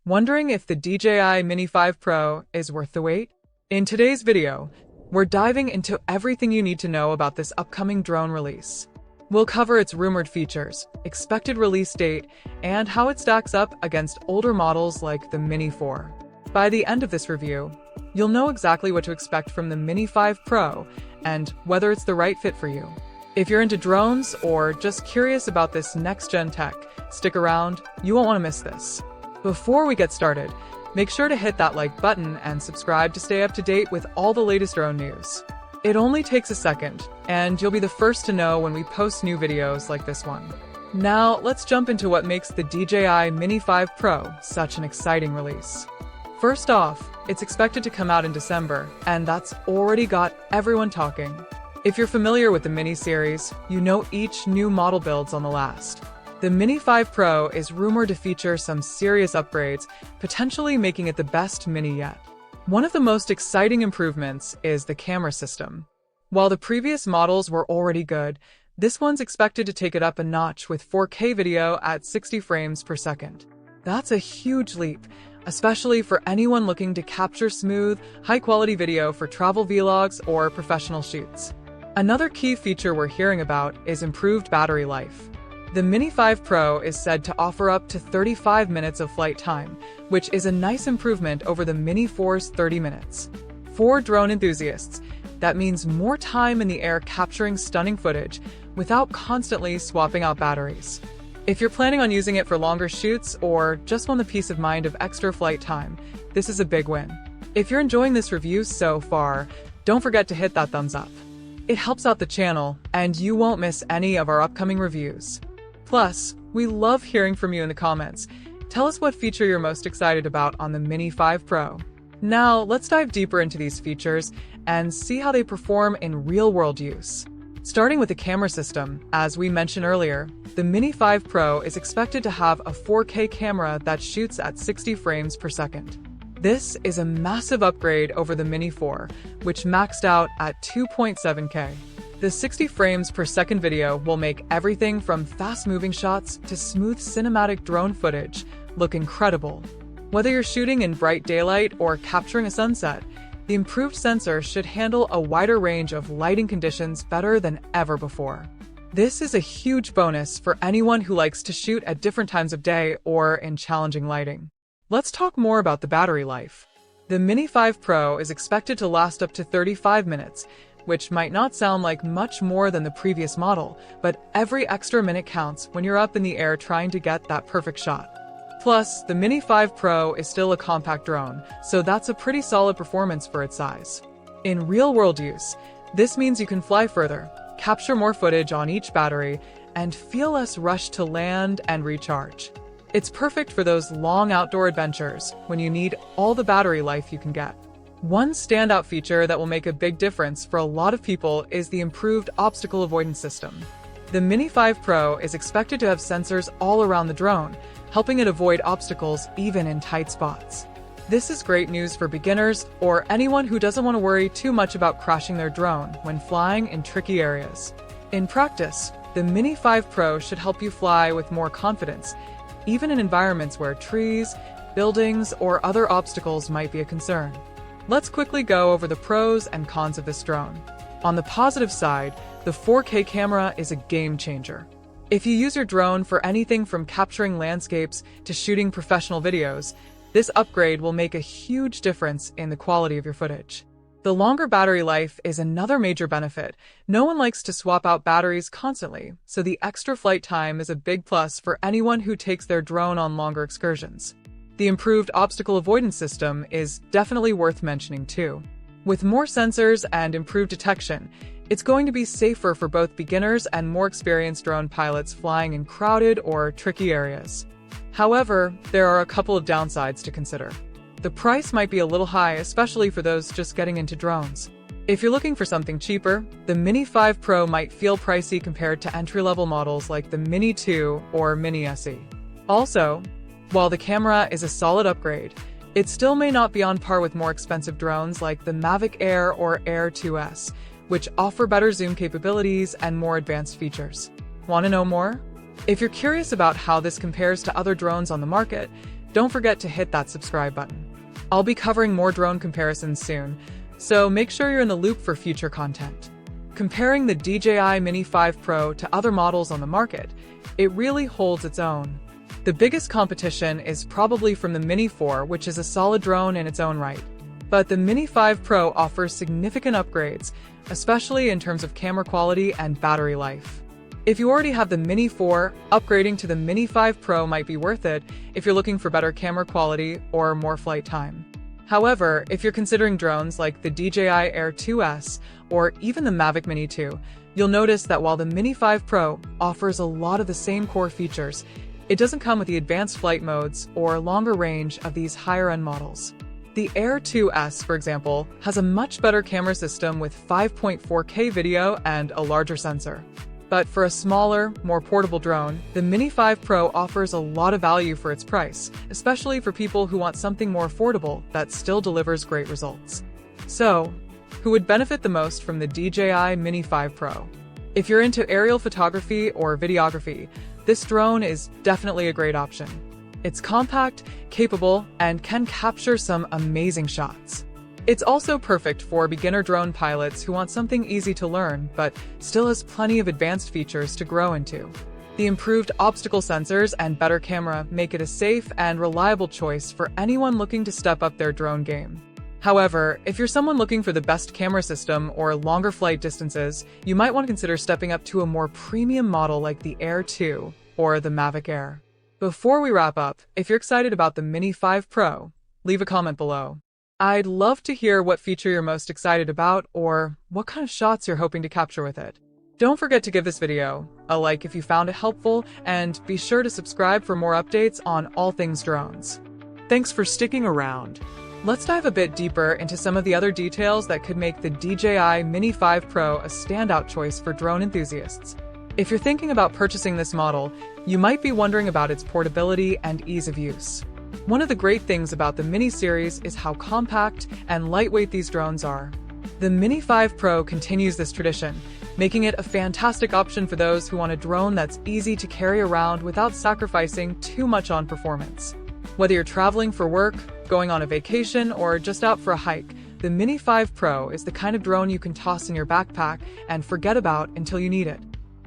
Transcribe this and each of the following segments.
Wondering if the DJI Mini 5 Pro is worth the wait? In today's video, we're diving into everything you need to know about this upcoming drone release. We'll cover its rumored features, expected release date, and how it stacks up against older models like the Mini 4. By the end of this review, you'll know exactly what to expect from the Mini 5 Pro and whether it's the right fit for you. If you're into drones or just curious about this next-gen tech, stick around, you won't want to miss this. Before we get started, make sure to hit that like button and subscribe to stay up to date with all the latest drone news. It only takes a second, and you'll be the first to know when we post new videos like this one. Now, let's jump into what makes the DJI Mini 5 Pro such an exciting release. First off, it's expected to come out in December, and that's already got everyone talking. If you're familiar with the Mini series, you know each new model builds on the last. The Mini 5 Pro is rumored to feature some serious upgrades, potentially making it the best Mini yet. One of the most exciting improvements is the camera system. While the previous models were already good, this one's expected to take it up a notch with 4K video at 60 frames per second. That's a huge leap, especially for anyone looking to capture smooth, high-quality video for travel vlogs or professional shoots. Another key feature we're hearing about is improved battery life. The Mini 5 Pro is said to offer up to 35 minutes of flight time, which is a nice improvement over the Mini 4's 30 minutes. For drone enthusiasts, that means more time in the air capturing stunning footage without constantly swapping out batteries. If you're planning on using it for longer shoots or just want the peace of mind of extra flight time, this is a big win. If you're enjoying this review so far, don't forget to hit that thumbs up. It helps out the channel, and you won't miss any of our upcoming reviews. Plus, we love hearing from you in the comments. Tell us what feature you're most excited about on the Mini 5 Pro. Now, let's dive deeper into these features and see how they perform in real-world use. Starting with the camera system, as we mentioned earlier, the Mini 5 Pro is expected to have a 4K camera that shoots at 60 frames per second. This is a massive upgrade over the Mini 4, which maxed out at 2.7K. The 60 frames per second video will make everything from fast-moving shots to smooth cinematic drone footage look incredible. Whether you're shooting in bright daylight or capturing a sunset, the improved sensor should handle a wider range of lighting conditions better than ever before. This is a huge bonus for anyone who likes to shoot at different times of day or in challenging lighting. Let's talk more about the battery life. The Mini 5 Pro is expected to last up to 35 minutes, which might not sound like much more than the previous model, but every extra minute counts when you're up in the air trying to get that perfect shot. Plus, the Mini 5 Pro is still a compact drone, so that's a pretty solid performance for its size. In real-world use, this means you can fly further, capture more footage on each battery, and feel less rushed to land and recharge. It's perfect for those long outdoor adventures when you need all the battery life you can get. One standout feature that will make a big difference for a lot of people is the improved obstacle avoidance system. The Mini 5 Pro is expected to have sensors all around the drone, helping it avoid obstacles even in tight spots. This is great news for beginners or anyone who doesn't want to worry too much about crashing their drone when flying in tricky areas. In practice, the Mini 5 Pro should help you fly with more confidence, even in environments where trees, buildings, or other obstacles might be a concern. Let's quickly go over the pros and cons of this drone. On the positive side, the 4K camera is a game changer. If you use your drone for anything from capturing landscapes to shooting professional videos, this upgrade will make a huge difference in the quality of your footage. The longer battery life is another major benefit. No one likes to swap out batteries constantly, so the extra flight time is a big plus for anyone who takes their drone on longer excursions. The improved obstacle avoidance system is definitely worth mentioning too. With more sensors and improved detection, it's going to be safer for both beginners and more experienced drone pilots flying in crowded or tricky areas. However, there are a couple of downsides to consider. The price might be a little high, especially for those just getting into drones. If you're looking for something cheaper, the Mini 5 Pro might feel pricey compared to entry-level models like the Mini 2 or Mini SE. Also, while the camera is a solid upgrade, it still may not be on par with more expensive drones like the Mavic Air or Air 2S, which offer better zoom capabilities and more advanced features. Want to know more? If you're curious about how this compares to other drones on the market, don't forget to hit that subscribe button. I'll be covering more drone comparisons soon, so make sure you're in the loop for future content. Comparing the DJI Mini 5 Pro to other models on the market, it really holds its own. The biggest competition is probably from the Mini 4, which is a solid drone in its own right. But the Mini 5 Pro offers significant upgrades, especially in terms of camera quality and battery life. If you already have the Mini 4, upgrading to the Mini 5 Pro might be worth it if you're looking for better camera quality or more flight time. However, if you're considering drones like the DJI Air 2S or even the Mavic Mini 2, you'll notice that while the Mini 5 Pro offers a lot of the same core features, it doesn't come with the advanced flight modes or longer range of these higher-end models. The Air 2S, for example, has a much better camera system with 5.4K video and a larger sensor. But for a smaller, more portable drone, the Mini 5 Pro offers a lot of value for its price, especially for people who want something more affordable that still delivers great results. So, who would benefit the most from the DJI Mini 5 Pro? If you're into aerial photography or videography, this drone is definitely a great option. It's compact, capable, and can capture some amazing shots. It's also perfect for beginner drone pilots who want something easy to learn, but still has plenty of advanced features to grow into. The improved obstacle sensors and better camera make it a safe and reliable choice for anyone looking to step up their drone game. However, if you're someone looking for the best camera system or longer flight distances, you might want to consider stepping up to a more premium model like the Air 2 or the Mavic Air. Before we wrap up, if you're excited about the Mini 5 Pro, leave a comment below. I'd love to hear what feature you're most excited about or what kind of shots you're hoping to capture with it. Don't forget to give this video a like if you found it helpful, and be sure to subscribe for more updates on all things drones. Thanks for sticking around. Let's dive a bit deeper into some of the other details that could make the DJI Mini 5 Pro a standout choice for drone enthusiasts. If you're thinking about purchasing this model, you might be wondering about its portability and ease of use. One of the great things about the Mini series is how compact and lightweight these drones are. The Mini 5 Pro continues this tradition, making it a fantastic option for those who want a drone that's easy to carry around without sacrificing too much on performance. Whether you're traveling for work, going on a vacation, or just out for a hike, the Mini 5 Pro is the kind of drone you can toss in your backpack and forget about until you need it.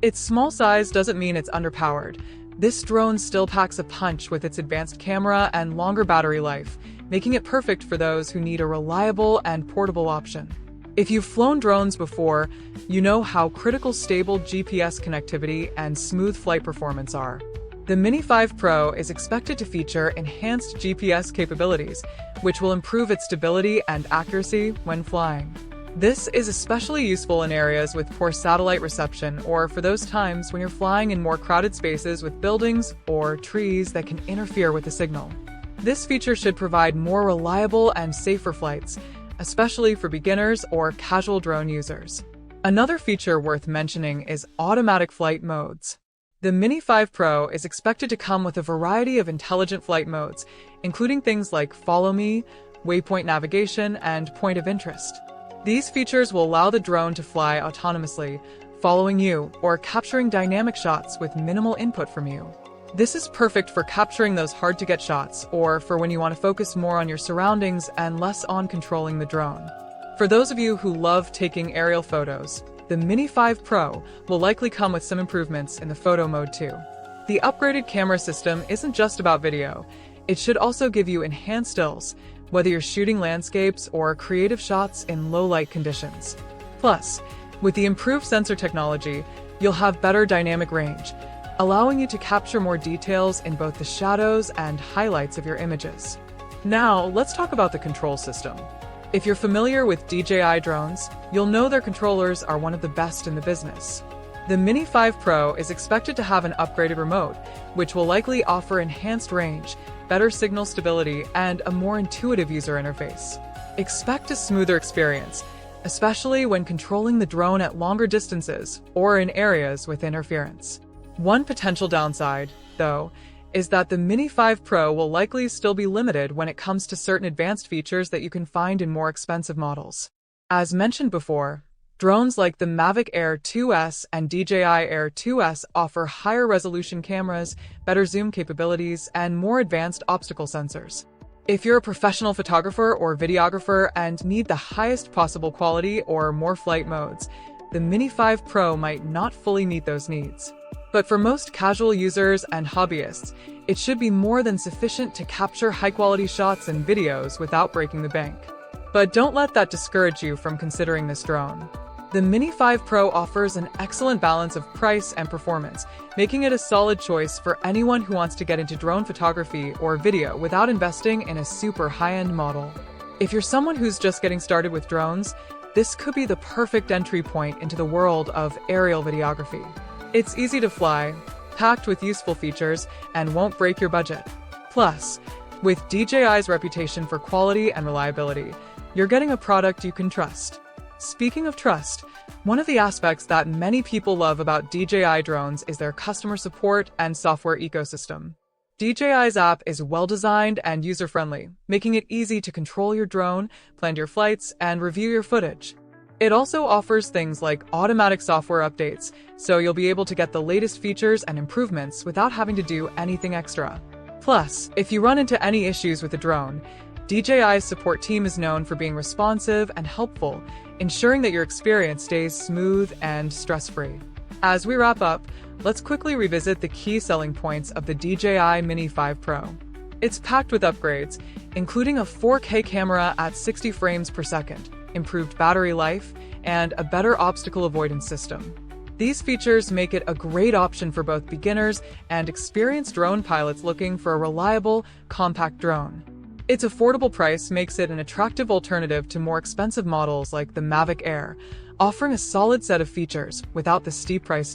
Its small size doesn't mean it's underpowered. This drone still packs a punch with its advanced camera and longer battery life, making it perfect for those who need a reliable and portable option. If you've flown drones before, you know how critical stable GPS connectivity and smooth flight performance are. The Mini 5 Pro is expected to feature enhanced GPS capabilities, which will improve its stability and accuracy when flying. This is especially useful in areas with poor satellite reception or for those times when you're flying in more crowded spaces with buildings or trees that can interfere with the signal. This feature should provide more reliable and safer flights, especially for beginners or casual drone users. Another feature worth mentioning is automatic flight modes. The Mini 5 Pro is expected to come with a variety of intelligent flight modes, including things like Follow Me, Waypoint Navigation, and Point of Interest. These features will allow the drone to fly autonomously, following you, or capturing dynamic shots with minimal input from you. This is perfect for capturing those hard-to-get shots, or for when you want to focus more on your surroundings and less on controlling the drone. For those of you who love taking aerial photos, the Mini 5 Pro will likely come with some improvements in the photo mode too. The upgraded camera system isn't just about video. It should also give you enhanced stills, whether you're shooting landscapes or creative shots in low-light conditions. Plus, with the improved sensor technology, you'll have better dynamic range, allowing you to capture more details in both the shadows and highlights of your images. Now, let's talk about the control system. If you're familiar with DJI drones, you'll know their controllers are one of the best in the business. The Mini 5 Pro is expected to have an upgraded remote, which will likely offer enhanced range, better signal stability, and a more intuitive user interface. Expect a smoother experience, especially when controlling the drone at longer distances or in areas with interference. One potential downside, though, is that the Mini 5 Pro will likely still be limited when it comes to certain advanced features that you can find in more expensive models. As mentioned before, Drones like the Mavic Air 2S and DJI Air 2S offer higher resolution cameras, better zoom capabilities, and more advanced obstacle sensors. If you're a professional photographer or videographer and need the highest possible quality or more flight modes, the Mini 5 Pro might not fully meet those needs. But for most casual users and hobbyists, it should be more than sufficient to capture high-quality shots and videos without breaking the bank. But don't let that discourage you from considering this drone. The Mini 5 Pro offers an excellent balance of price and performance, making it a solid choice for anyone who wants to get into drone photography or video without investing in a super high-end model. If you're someone who's just getting started with drones, this could be the perfect entry point into the world of aerial videography. It's easy to fly, packed with useful features, and won't break your budget. Plus, with DJI's reputation for quality and reliability, you're getting a product you can trust. Speaking of trust, one of the aspects that many people love about DJI drones is their customer support and software ecosystem. DJI's app is well-designed and user-friendly, making it easy to control your drone, plan your flights, and review your footage. It also offers things like automatic software updates, so you'll be able to get the latest features and improvements without having to do anything extra. Plus, if you run into any issues with the drone, DJI's support team is known for being responsive and helpful, ensuring that your experience stays smooth and stress-free. As we wrap up, let's quickly revisit the key selling points of the DJI Mini 5 Pro. It's packed with upgrades, including a 4K camera at 60 frames per second, improved battery life, and a better obstacle avoidance system. These features make it a great option for both beginners and experienced drone pilots looking for a reliable, compact drone. Its affordable price makes it an attractive alternative to more expensive models like the Mavic Air, offering a solid set of features without the steep price